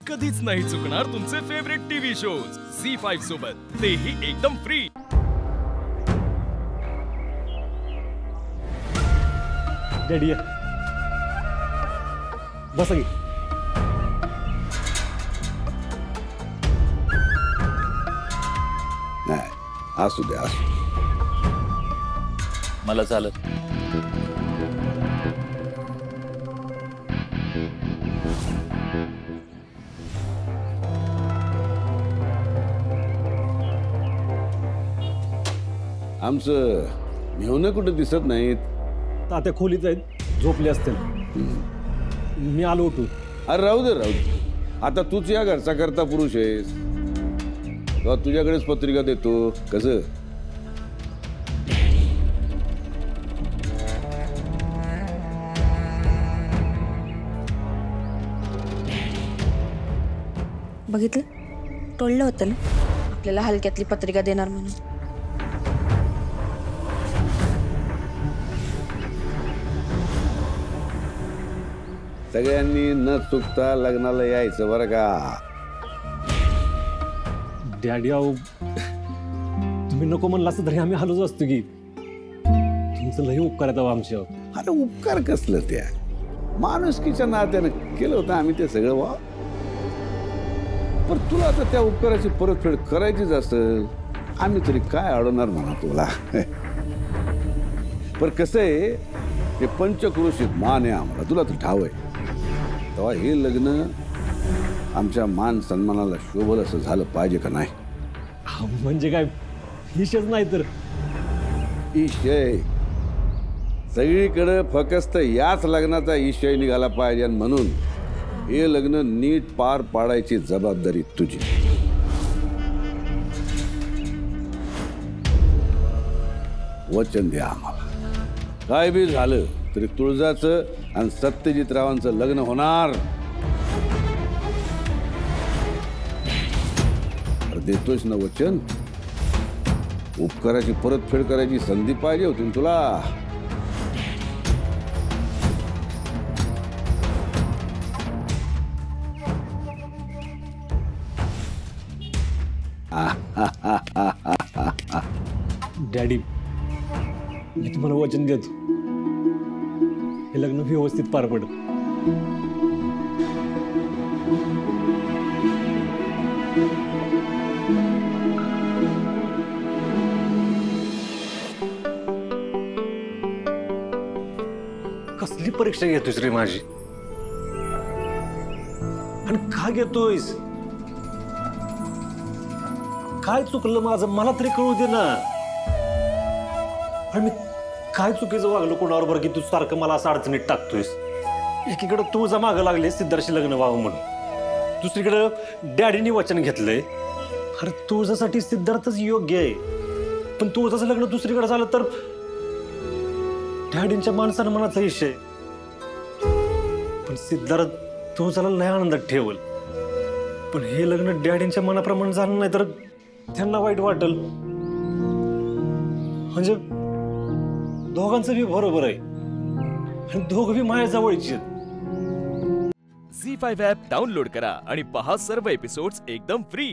कधीच नाही चुकणार तुमचे फेवरेट टीव्ही शोज झी5 सोबत, तेही एकदम फ्री। डॅडी बसा की। नाही असू दे असू दे। मला चालत। आमचं मेहुणं कुठं दिसत नाहीत। तात्या खोलीत आहेत, झोपले असतील। मी आलो उठून। अरे राहू दे राहू दे, आता तूच या घरचा करता पुरुष आहेस, तेव्हा तुझ्याकडेच पत्रिका देतो। कसं बघितलं, टोळलं होतं ना आपल्याला हलक्यातली पत्रिका देणार म्हणून। सगळ्यांनी न चुकता लग्नाला यायचं बरं का। डॅडी अहो, तुम्ही नको म्हणला असं तरी आम्ही आलोच असतो की। तुमचं लई उपकार आहेत आमच्यावर। अरे उपकार कसलं, त्या माणुसकीच्या नात्यानं केलं होतं आम्ही ते सगळं। वा पण तुला आता त्या उपकाराची परतफेड करायचीच असेल, आम्ही तरी काय अडवणार म्हणा तुला। पण कसं आहे, ते पंचक्रोशीत मान आहे आम्हाला, तुला तर ठाव आहे। तेव्हा हे लग्न आमच्या मान सन्मानाला शोभल असं झालं पाहिजे का नाही? म्हणजे काय विषयच नाही तर ईशय सगळीकडे फक्त याच लग्नाचा ईशय निघाला पाहिजे, म्हणून हे लग्न नीट पार पाडायची जबाबदारी तुझी। वचन द्या आम्हाला, काय बी झालं तरी तुळजाचं आणि सत्यजितरावांचं लग्न होणार। देतोयस ना वचन? उपकाराची परतफेड करायची संधी पाहिजे होती तुला। डॅडी मी तुम्हाला वचन देतो, हे लग्न व्यवस्थित पार पडत। कसली परीक्षा घेतोयस रे माझी? आणि का घेतोयस? काय चुकलं माझं मला तरी कळू दे ना। आणि मी काय चुकीचं वागलो कोणावर बरं की तू सारखं मला असं अडचणीत टाकतोयस? एकीकडे तू जा मागं लागले सिद्धार्थशी लग्न व्हावं म्हणून, दुसरीकडे डॅडीने वचन घेतलंय। अरे तुझ्यासाठी सिद्धार्थच योग्य आहे, पण तुझं लग्न दुसरीकडे झालं तर डॅडींच्या माणसानं विषय। पण सिद्धार्थ तुझ्याला लय आनंदात ठेवल, पण हे लग्न डॅडींच्या मनाप्रमाणे झालं नाही तर त्यांना वाईट वाटेल। म्हणजे दोघांचं बी बरोबर आहे आणि दोघं बी माझ्या जवळचे आहेत। झी5 ॲप डाउनलोड करा आणि पहा सर्व एपिसोड्स एकदम फ्री।